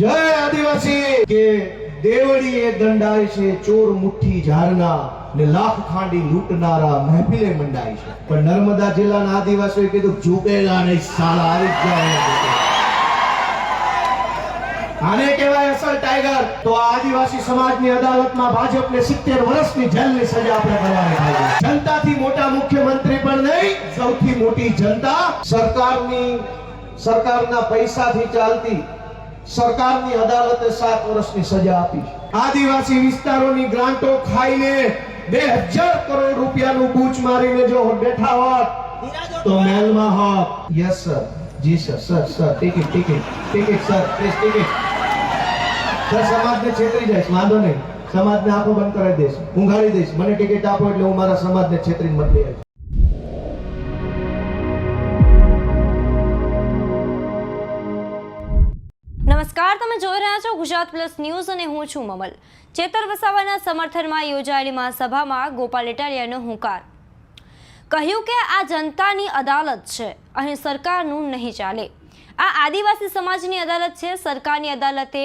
જય આદિવાસી કે દેવડીએ દંડાય છે ચોર મુઠ્ઠી ઝારના ને લાખ ખાંડી લૂંટનારા મહેફિલે મંડાય છે, પણ નર્મદા જિલ્લાના આદિવાસીઓએ કીધું ઝૂકેગા નહીં સાલા, આવી જ જાય. આને કહેવાય અસલ ટાઈગર. તો આ આદિવાસી સમાજની અદાલતમાં ભાજપને 70 વર્ષની જેલની સજા આપણે કરવાની થાય છે. જનતાથી મોટા મુખ્યમંત્રી પણ નહીં, સૌથી મોટી જનતા સરકારના પૈસાથી ચાલતી સરકારની અદાલતે 7 વર્ષની સજા આપી. આદિવાસી વિસ્તારોની ગ્રાન્ટો ખાઈને 2000 કરોડ રૂપિયાનું બૂચ મારીને જો બેઠા હોત તો મેલમાં હોત. યસ સર, જી sir, sir ticket sir, please ticket sir. સમાજને છેતરી જાય, વાંધો નહીં, સમાજને આંખો બંધ કરાવી દઈશ, ઊંઘાડી દઈશ, મને ટિકિટ આપો એટલે હું મારા સમાજને છેતરીને મત લઈ આવીશ. નમસ્કાર, તમે જોઈ રહ્યા છો ગુજરાત પ્લસ ન્યૂઝ અને હું છું મમલ. ચેતર વસાવાના સમર્થનમાં યોજાયેલી મહાસભામાં ગોપાલ ઇટાલિયાનો હુંકાર. કહ્યું કે આ જનતાની અદાલત છે, અહીં સરકારનું નહીં ચાલે. આ આદિવાસી સમાજની અદાલત છે. સરકારની અદાલતે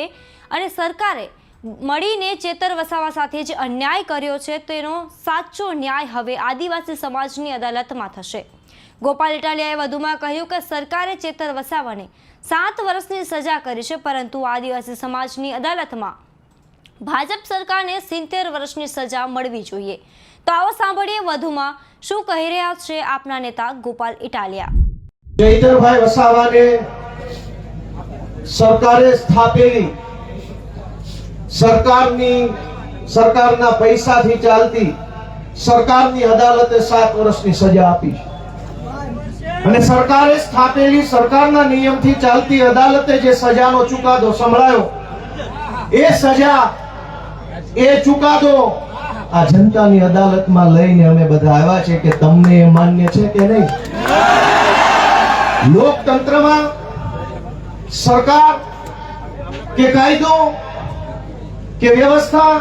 અને સરકારે મળીને ચેતર વસાવા સાથે જે અન્યાય કર્યો છે તેનો સાચો ન્યાય હવે આદિવાસી સમાજની અદાલતમાં થશે. ગોપાલ ઇટાલિયાએ વધુમાં કહ્યું કે સરકારે ચેતર વસાવાને 7 વર્ષની સજા કરી છે, પરંતુ આદિવાસી સમાજની અદાલતમાં ભાજપ સરકારને 70 વર્ષની સજા મળવી જોઈએ. તો આવો સાંભળીએ વધુમાં શું કહી રહ્યા છે આપના નેતા ગોપાલ ઇટાલિયા. ચૈતરભાઈ વસાવાને સરકારે સ્થાપેલી સરકારના પૈસાથી ચાલતી સરકારની અદાલતે 7 વર્ષની સજા આપી છે. અને સરકારે સ્થાપેલી સરકારના નિયમથી ચાલતી અદાલતે જે સજાનો ચુકાદો સંભળાયો, એ સજા, એ ચુકાદો આ જનતાની અદાલતમાં લઈને અમે બધા આવ્યા છે કે તમને એ માન્ય છે કે નહીં. લોકતંત્રમાં સરકાર કે કાયદો કે વ્યવસ્થા,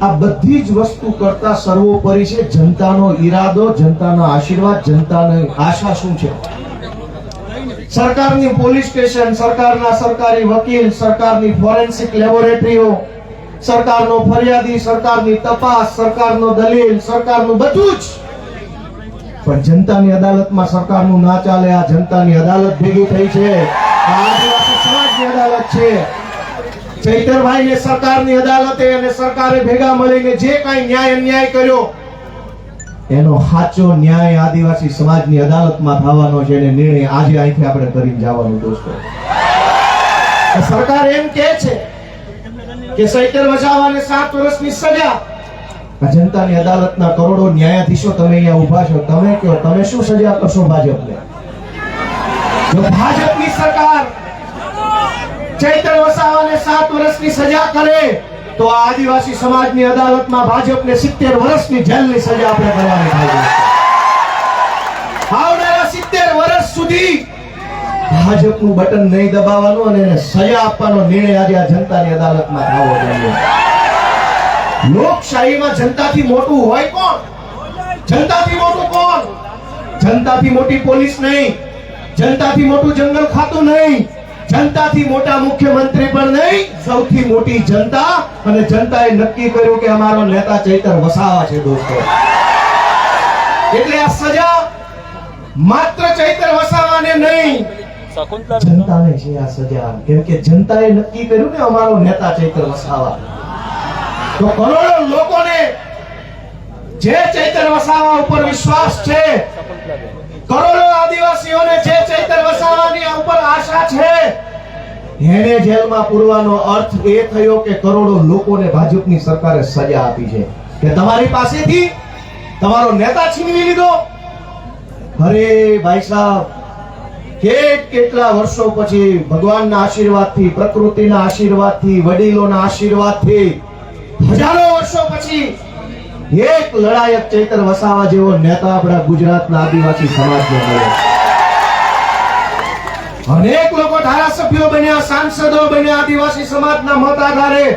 આ બધી જ વસ્તુ કરતા સર્વોપરી છે જનતાનો ઈરાદો, જનતાનો આશીર્વાદ, જનતાની આશા શું છે. સરકારની પોલીસ સ્ટેશન, સરકારના સરકારી વકીલ, સરકારની ફોરેન્સિક લેબોરેટરીઓ, સરકારનો ફરિયાદી, સરકારની તપાસ, સરકારનો દલીલ, સરકારનું બધું જ. પણ જનતાની અદાલતમાં સરકારનું ના ચાલે. આ જનતાની અદાલત ભેગી થઈ છે, આ આદિવાસી સમાજની અદાલત છે. ચૈતરભાઈને સરકારની અદાલતે અને સરકારે ભેગા મળીને જે કાંઈ ન્યાય અન્યાય કર્યો, એનો સાચો ન્યાય આદિવાસી સમાજની અદાલતમાં થવાનો છે. અને નિર્ણય આજે અહીંથી આપણે કરીને જવાનું. દોસ્તો, સરકાર એમ કહે છે કે ચૈતર વસાવાને 7 વર્ષની સજા. આ જનતાની અદાલતના કરોડો ન્યાયાધીશો તમે અહીંયા ઊભા છો, તમે કહો તમે શું સજા કરશો ભાજપને? જો ભાજપની સરકાર ચૈતર વસાવાને 7 વર્ષની સજા કરે તો આ આદિવાસી સમાજની અદાલતમાં ભાજપને 70 વર્ષની જેલની સજા આપણે કરવાની થાય છે. આવનારા 70 વર્ષ સુધી ભાજપનું બટન નહીં દબાવવાનું અને એને સજા આપવાનો નિર્ણય આજે આ જનતાની અદાલતમાં થવો જોઈએ. લોકશાહીમાં જનતાથી મોટું હોય કોણ? જનતાથી મોટું કોણ? જનતાથી મોટી પોલીસ નહીં, જનતાથી મોટું જંગલ ખાતું નહીં, જનતાથી મોટા મુખ્યમંત્રી પણ નહીં, સૌથી મોટી જનતા. અને જનતાએ નક્કી કર્યું કે અમારો નેતા ચૈતર વસાવા છે. દોસ્તો, એટલે આ સજા માત્ર ચૈતર વસાવાને નહીં, જનતાને છે આ સજા. કેમ કે જનતાએ નક્કી કર્યું કે અમારો નેતા ચૈતર વસાવા. તો કરોડો લોકોને જે ચૈતર વસાવા ઉપર વિશ્વાસ છે, કરોડો આદિવાસીઓને જે ચૈતર વસાવાની ઉપર આશા છે, એને જેલમાં પૂરવાનો અર્થ એ થયો કે કરોડો લોકોને ભાજપની સરકારે સજા આપી છે કે તમારી પાસેથી તમારો નેતા છીનવી લીધો. અરે ભાઈ સાહેબ, કેટલા વર્ષો પછી ભગવાનના આશીર્વાદથી, પ્રકૃતિના આશીર્વાદથી, વડીલોના આશીર્વાદથી, હજારો વર્ષો પછી એક લડાયક ચૈતર વસાવા જેવો નેતા આપણા ગુજરાતના આદિવાસી સમાજને મળ્યો. અનેક લોકો ધારાસભ્યો બન્યા, સાંસદો બન્યા આદિવાસી સમાજના મત આધારે.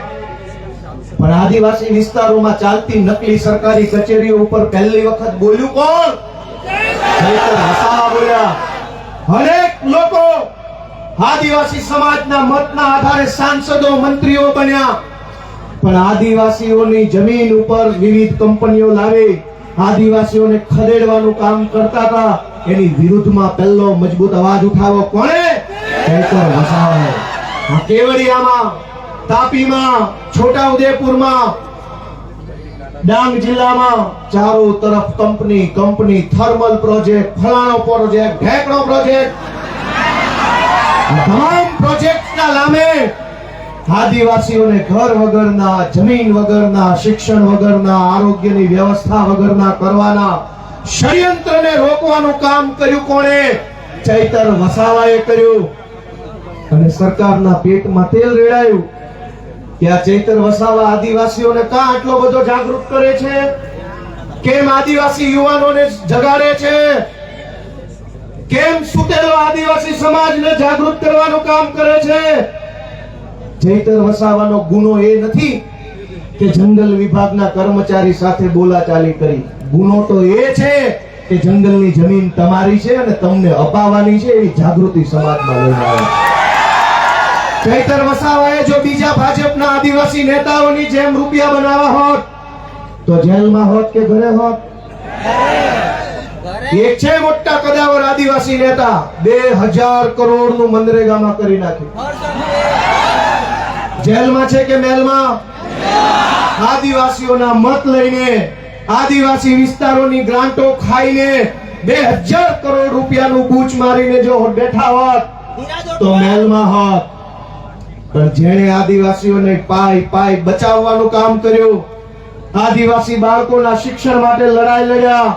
પણ આદિવાસી વિસ્તારોમાં ચાલતી નકલી સરકારી કચેરીઓ ઉપર પહેલી વખત બોલ્યું કોણ? ચૈતર વસાવા બોલ્યા. અનેક લોકો આદિવાસી સમાજના મતના આધારે સાંસદો મંત્રીઓ બન્યા, પણ આદિવાસીઓની જમીન ઉપર વિવિધ કંપનીઓ લાવી આદિવાસીઓને ખદેડવાનું કામ કરતા હતા. એની વિરુદ્ધમાં પહેલો મજબૂત અવાજ ઉઠાવ્યો કોણે? ચૈતર વસાવાએ. કેવડિયામાં, તાપીમાં, છોટાઉદેપુરમાં, ડાંગ જિલ્લામાં ચારો તરફ કંપની, થર્મલ પ્રોજેક્ટ, ફલાણો પ્રોજેક્ટ, ઢેકણો પ્રોજેક્ટ, તમામ પ્રોજેક્ટના નામે આદિવાસીઓને ઘર વગરના, જમીન વગરના, શિક્ષણ વગરના, આરોગ્યની વ્યવસ્થા વગરના કરવાના ષડયંત્રને રોકવાનું કામ કર્યું કોણે? ચૈતર વસાવાએ કર્યું. અને સરકારના પેટમાં તેલ રેડાયું કે આ ચૈતર વસાવા આદિવાસીઓને કાં આટલો બધો જાગૃત કરે છે? કેમ આદિવાસી યુવાનોને જગાડે છે? કેમ સુતેલો આદિવાસી સમાજને જાગૃત કરવાનું કામ કરે છે? ચૈતર વસાવાનો ગુનો એ નથી કે જંગલ વિભાગના કર્મચારી સાથે બોલાચાલી કરી. ગુનો તો એ છે કે જંગલની જમીન તમારી છે અને તમને અપાવવાની છે એવી જાગૃતિ સમાજમાં લઈને આવ્યા. ચૈતર વસાવાએ જો બીજા ભાજપના આદિવાસી નેતાઓની જેમ રૂપિયા બનાવવા હોત તો જેલમાં હોત કે ઘરે હોત? એક છે મોટા કદાવર આદિવાસી નેતા, 2000 કરોડનું મનરેગામાં કરી નાખ્યું. જેલમાં છે કે મેલમાં? આદિવાસીઓના મત લઈને, આદિવાસી વિસ્તારોની ગ્રાન્ટો ખાઈને 2000 કરોડ રૂપિયાનું બૂચ મારીને જો બેઠા હોત તો મેલમાં હોત. પણ જેણે આદિવાસીઓને પાય બચાવવાનું કામ કર્યું, આદિવાસી બાળકોના શિક્ષણ માટે લડાઈ લડ્યા,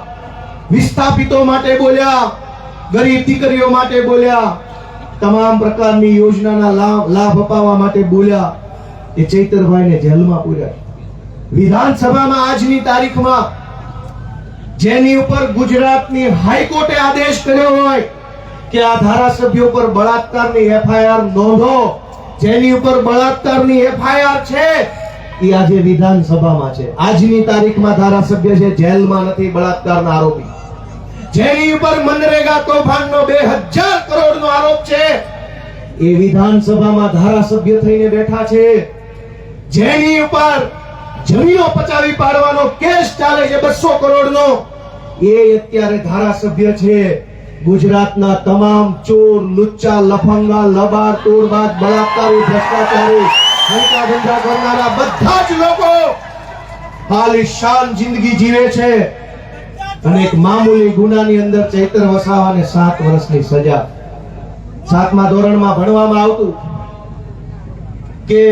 વિસ્થાપિતો માટે બોલ્યા, ગરીબ દીકરીઓ માટે બોલ્યા, તમામ પ્રકારની યોજનાના લાભ અપાવવા માટે બોલ્યા, એ ચૈતરભાઈને જેલમાં પૂર્યા. વિધાનસભામાં આજની તારીખમાં જેની ઉપર ગુજરાતની હાઈકોર્ટે આદેશ કર્યો હોય કે આ ધારાસભ્યો પર બળાત્કારની એફઆઈઆર નોંધો, જેની ઉપર બળાત્કારની એફઆઈઆર છે એ આજે વિધાનસભામાં છે. આજની તારીખમાં ધારાસભ્ય છે, જેલમાં નથી, બળાત્કારના આરોપી. જેની ઉપર મનરેગા કૌભાંડનો 2000 કરોડનો આરોપ છે એ વિધાનસભામાં ધારાસભ્ય થઈને બેઠા છે. જેની ઉપર જમીનો પચાવી પાડવાનો કેસ ચાલે છે 200 કરોડનો, એ અત્યારે ધારાસભ્ય છે. ગુજરાતના તમામ ચોર, લુચ્ચા, લફંગા, લબાડ, તોડબાજ, બળાત્કારી, ભ્રષ્ટાચારી, હલકા ધંધા કરનારા બધા જ લોકો આલિશાન જિંદગી જીવે છે. અને એક મામૂલી ગુનાની અંદર ચૈતર વસાવાને 7 વર્ષની સજા. 7મા ધોરણમાં ભણવામાં આવતું કે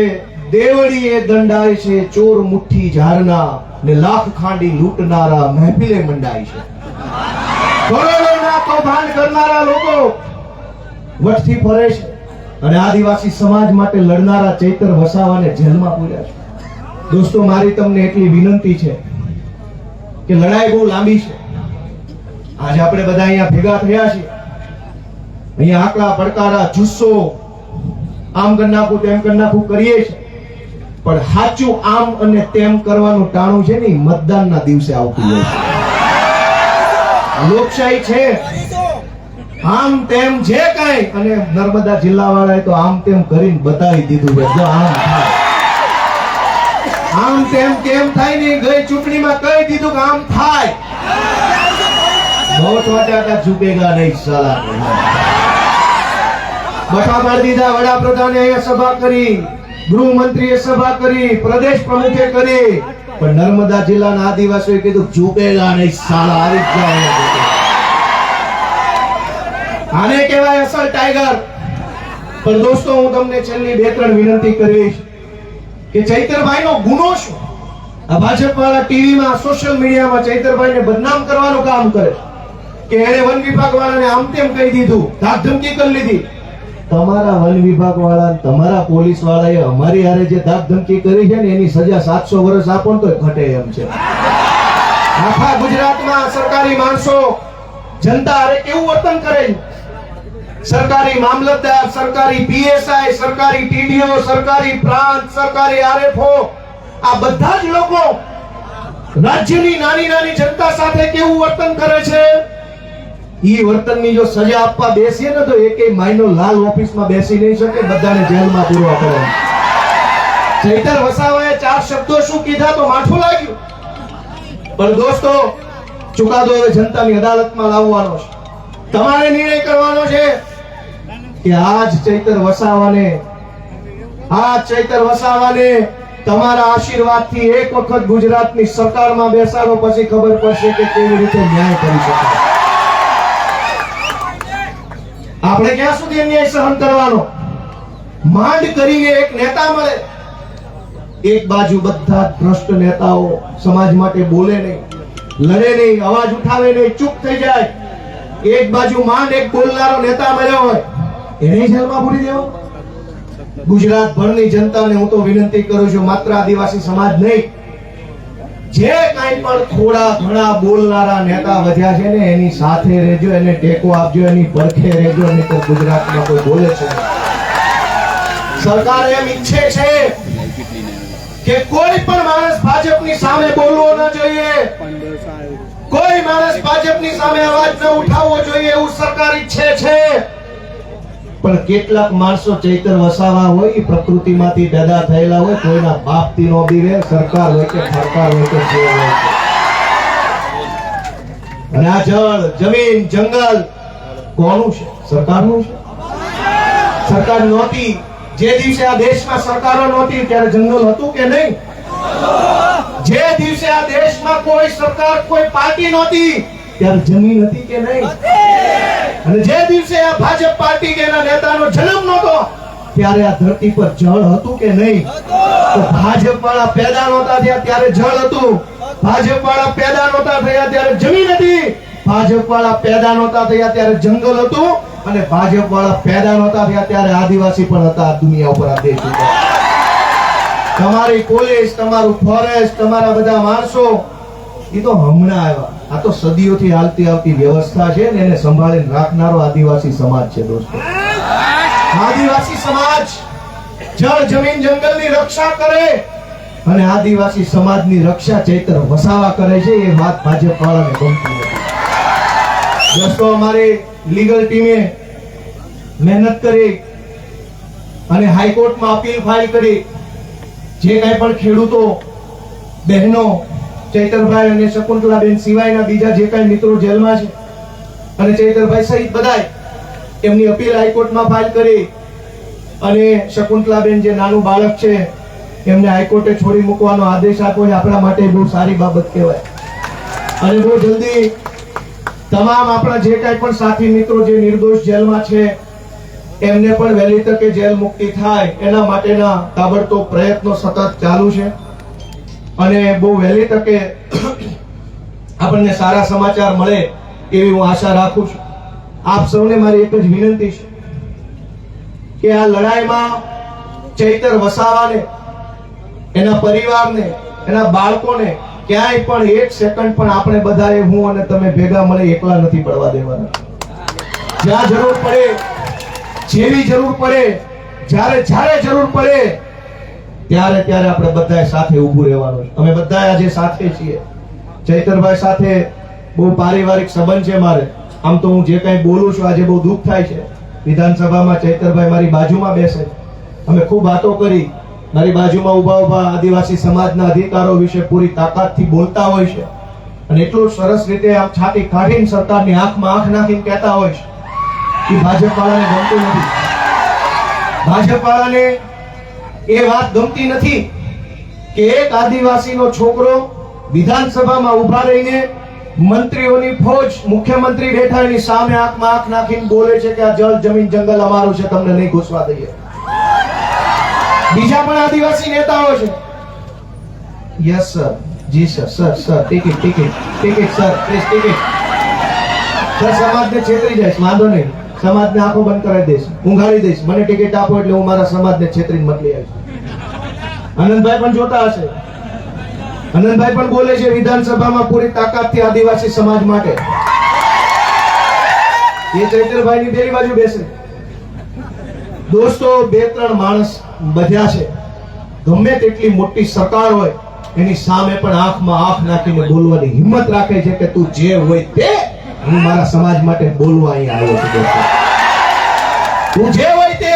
દેવડીએ દંડાય છે ચોર મુઠ્ઠી ઝારના ને લાખ ખાંડી લૂંટનારા મહેફિલે મંડાય છે. કરોડોના કૌભાંડ કરનારા લોકો વટથી ફરે છે અને આદિવાસી સમાજ માટે લડનારા ચૈતર વસાવાને જેલમાં પૂર્યા છે. દોસ્તો, મારી તમને એટલી વિનંતી છે કે લડાઈ બહુ લાંબી છે. આજે આપણે બધા અહીંયા ભેગા થયા છીએ, અહીંયા આકડા પડકારા, જુસ્સો, આમ કરી નાખું તેમ કરી નાખું કરીએ છીએ, પણ સાચું આમ અને તેમ કરવાનું ટાણું છે ને મતદાનના દિવસે આવતું હોય છે. લોકશાહી છે, આમ તેમ જે કાંઈ, અને નર્મદા જિલ્લા વાળાએ તો આમ તેમ કરીને બતાવી દીધું છે. જો આમ થાય, આમ તેમ કેમ થાય ને, ગઈ ચૂંટણીમાં કહી દીધું કે આમ થાય. વોટ વાટાટા ઝુકેગા નહીં સાલા. બઠા મારી દીધા. વડાપ્રધાને અહીંયા સભા કરી, ગૃહમંત્રીએ સભા કરી, પ્રદેશ પ્રમુખે કરી, પણ નર્મદા જિલ્લાના આદિવાસીઓએ કીધું ઝુકેગા નહીં સાલા. આવી જાય. આને કહેવાય અસલ ટાઈગર. પણ દોસ્તો, હું તમને છેલ્લી 2-3 વિનંતી કરીશ કે ચૈતરભાઈનો ગુનો શું? આ ભાજપ વાળા ટીવીમાં, સોશિયલ મીડિયામાં ચૈતરભાઈને બદનામ કરવાનું કામ કરે કે એને વન વિભાગ વાળાને આમ તેમ કહી દીધું, ધાકધમકી કરી લીધી. તમારા વન વિભાગ વાળા, તમારા પોલીસ વાળાએ અમારી હારે જે ધાકધમકી કરી છે ને એની સજા 700 વર્ષ આપો તો ઘટે એમ છે. આખા ગુજરાતમાં સરકારી માણસો જનતા હારે કેવું વર્તન કરે? સરકારી મામલતદાર, સરકારી પીએસઆઈ, સરકારી ટીડીઓ, સરકારી પ્રાંત, સરકારી આરએફઓ, આ બધા જ લોકો રાજ્યની નાની નાની જનતા સાથે કેવું વર્તન કરે છે ઈ વર્તનની જો સજા આપવા બેસીએ ને તો એકેય માયનો લાલ ઓફિસમાં બેસી નહીં શકે, બધાને જેલમાં પૂરવા પડે. ચૈતર વસાવાએ 4 શબ્દો શું કીધા તો માઠું લાગ્યું. પણ દોસ્તો, ચુકાદો હવે જનતાની અદાલતમાં લાવવાનો છે. તમારે નિર્ણય કરવાનો છે કે આજ ચૈતર વસાવાને તમારા આશીર્વાદથી એક વખત ગુજરાતની સરકારમાં બેસાડો, પછી ખબર પડશે કે કેવી રીતે ન્યાય કરી શકાય. આપણે ક્યાં સુધી અન્યાય સહન કરવાનો? માંડ કરીને એક નેતા મળે, એક બાજુ બધા ભ્રષ્ટ નેતાઓ સમાજ માટે બોલે નહીં, લડે નહીં, અવાજ ઉઠાવે નહીં, ચૂપ થઈ જાય. એક બાજુ માંડ એક બોલનારો નેતા મળ્યો હોય, એને જેલમાં પૂરી દેવો. ગુજરાત ભરની જનતાને હું તો વિનંતી કરું છું, માત્ર આદિવાસી સમાજ નહીં, જે કાંઈ પણ થોડા ઘણા બોલનારા નેતા વધ્યા છે ને એની સાથે રહેજો, એને ટેકો આપજો, એની પડખે રહેજો, નહીં તો ગુજરાતમાં કોઈ બોલે છે. સરકાર એમ ઈચ્છે છે કે કોઈ પણ માણસ ભાજપની સામે બોલવો ન જોઈએ, કોઈ માણસ ભાજપની સામે અવાજ ન ઉઠાવવો જોઈએ, એવું સરકાર ઈચ્છે છે. પણ કેટલાક માણસો ચૈતર વસાવા હોય, એ પ્રકૃતિમાંથી પેદા થયેલા હોય, કોઈના બાપથી નો બીવે, સરકાર હોય કે સરકાર હોય કે જે હોય. અને આ જળ, જમીન, જંગલ કોનું છે? સરકારનું છે. સરકાર નહોતી, જે દિવસે આ દેશમાં સરકારો નહોતી ત્યારે જંગલ હતું કે નહીં? જે દિવસે આ દેશમાં કોઈ સરકાર, કોઈ પાર્ટી નહોતી ત્યારે જમીન હતી કે નહીં? અને જે દિવસે આ ભાજપ પાર્ટી કે એના નેતાનો જન્મ નહોતો ત્યારે આ ધરતી પર જળ હતું કે નહીં? તો ભાજપ વાળા પેદા નહોતા થયા ત્યારે જળ હતું, ભાજપ વાળા પેદા નહોતા થયા ત્યારે જમીન હતી, ભાજપ વાળા પેદા નહોતા થયા ત્યારે જંગલ હતું, અને ભાજપ વાળા પેદા નહોતા થયા ત્યારે આદિવાસી પણ હતા આ દુનિયા ઉપર, આ દેશ ઉપર. તમારી પોલીસ, તમારું ફોરેસ્ટ, તમારા બધા માણસો એ તો હમણાં આવ્યા. આ તો સદીઓથી હાલતી આવતી વ્યવસ્થા છે ને એને સંભાળીને રાખનારો આદિવાસી સમાજ છે. દોસ્તો, આદિવાસી સમાજ જળ, જમીન, જંગલની રક્ષા કરે, અને આદિવાસી સમાજની રક્ષા ચૈતર વસાવા કરે છે. એ વાત ભાજપ વાળાને ગમતી નથી. દોસ્તો, અમારી લીગલ ટીમે મહેનત કરી અને હાઈકોર્ટમાં અપીલ ફાઇલ કરી. જે કાંઈ પણ ખેડૂતો, બહેનો, ચૈતરભાઈ અને શકુંતલાબેન સિવાયના બીજા જે કાંઈ મિત્રો જેલમાં છે, અને ચૈતરભાઈ સહિત બધાય, એમની અપીલ હાઈકોર્ટમાં ફાઇલ કરી. અને શકુંતલાબેન જે નાનું બાળક છે એમને હાઈકોર્ટે છોડી મૂકવાનો આદેશ આપ્યો છે. આપણા માટે બહુ સારી બાબત કહેવાય. અને બહુ જલ્દી તમામ આપણા જે કાંઈ પણ સાથી મિત્રો જે નિર્દોષ જેલમાં છે એમને પણ વહેલી તકે જેલ મુક્તિ થાય એના માટેના તાબડતોબ પ્રયત્નો સતત ચાલુ છે. અને બહુ વહેલી તકે આપણને સારા સમાચાર મળે એવી હું આશા રાખું છું. આપ સૌને મારી એક જ વિનંતી છે કે આ લડાઈમાં ચૈતર વસાવાને, એના પરિવારને, એના બાળકોને ક્યાંય પણ એક સેકન્ડ પણ આપણે બધાએ, હું અને તમે ભેગા મળે એકલા નથી પડવા દેવાના. જ્યાં જરૂર પડે, જેવી જરૂર પડે, જ્યારે જરૂર પડે ત્યારે આપણે બધાએ સાથે ઊભું રહેવાનું છે. અમે બધા આજે સાથે છીએ. ચૈતરભાઈ સાથે બહુ પારિવારિક સંબંધ છે મારે. આમ તો હું જે કંઈ બોલું છું આજે બહુ દુઃખ થાય છે. વિધાનસભામાં ચૈતરભાઈ મારી બાજુમાં બેસે, અમે ખૂબ વાતો કરી, મારી બાજુમાં ઉભા આદિવાસી સમાજના અધિકારો વિશે પૂરી તાકાતથી બોલતા હોય છે, અને એટલું સરસ રીતે આમ છાતી કાઢીને સરકારની આંખમાં આંખ નાખીને કહેતા હોય છે કે ભાજપ વાળાને ગમતું નથી. ભાજપ વાળાને એ વાત ગમતી નથી કે એક આદિવાસીનો છોકરો વિધાનસભામાં ઉભા રહીને મંત્રીઓની ફોજ, મુખ્યમંત્રી બેઠા એની સામે આંખમાં આંખ નાખીને બોલે છે કે આ જળ, જમીન, જંગલ અમારું છે, તમને નહીં ઘૂસવા દઈએ. બીજા પણ આદિવાસી નેતાઓ છે. યસ સર, જી sir, sir ticket sir, please ticket sir. સમાજને છેતરી જાય, વાંધો નહીં, સમાજને આંખો બંધ કરાવી દઈશ, ઊંઘાડી દઈશ. મને ટિકિટ આપો એટલે હું મારા સમાજને છેતરીને મોકલી આવીશ. આનંદભાઈ પણ જોતા હશે, આનંદભાઈ પણ બોલે છે વિધાનસભામાં પૂરી તાકાતથી આદિવાસી સમાજ માટે. એ ચૈતરભાઈની બેરી બાજુ બેસે. દોસ્તો, 2-3 માણસ બધ્યા છે, ગમે તેટલી મોટી સરકાર હોય એની સામે પણ આંખમાં આંખ નાખીને બોલવાની હિંમત રાખે છે કે તું જે હોય તે હું મારા સમાજ માટે બોલવા અહીંયા આવ્યો છું દોસ્તો. તું જે હોય તે,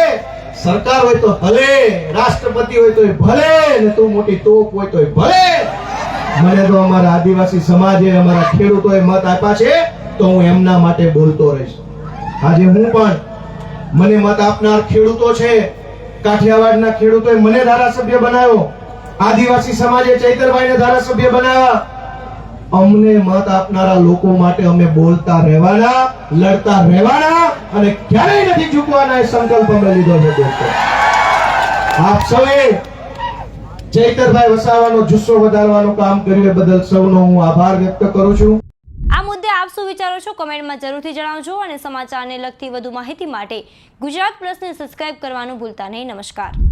સરકાર હોય તો ભલે, રાષ્ટ્રપતિ હોય તો ભલે, ને તું મોટી તોપ હોય તો ભલે. મને તો અમારા આદિવાસી સમાજે, અમારા ખેડૂતોએ મત આપ્યા છે, તો હું એમના માટે બોલતો રહીશ. આજે હું પણ, મને મત આપનાર ખેડૂતો છે, કાઠિયાવાડના ખેડૂતોએ મને ધારાસભ્ય બનાવ્યો, આદિવાસી સમાજે ચૈતરભાઈને ધારાસભ્ય બનાવ્યા. અમને મત આપનારા લોકો માટે અમે બોલતા રહેવાના, લડતા રહેવાના અને ક્યારેય નથી ઝૂકવાના, એ સંકલ્પ અમે લીધો છે દોસ્તો. આપ સૌએ ચૈતરભાઈ વસાવાનો જુસ્સો વધારવાનું કામ કર્યું એ બદલ સૌનો હું આભાર વ્યક્ત કરું છું. આ મુદ્દે આપ શું વિચારો છો કમેન્ટમાં જરૂરથી જણાવજો અને સમાચારને લગતી વધુ માહિતી માટે ગુજરાત પ્લસને સબસ્ક્રાઇબ કરવાનું ભૂલતા નહીં. નમસ્કાર.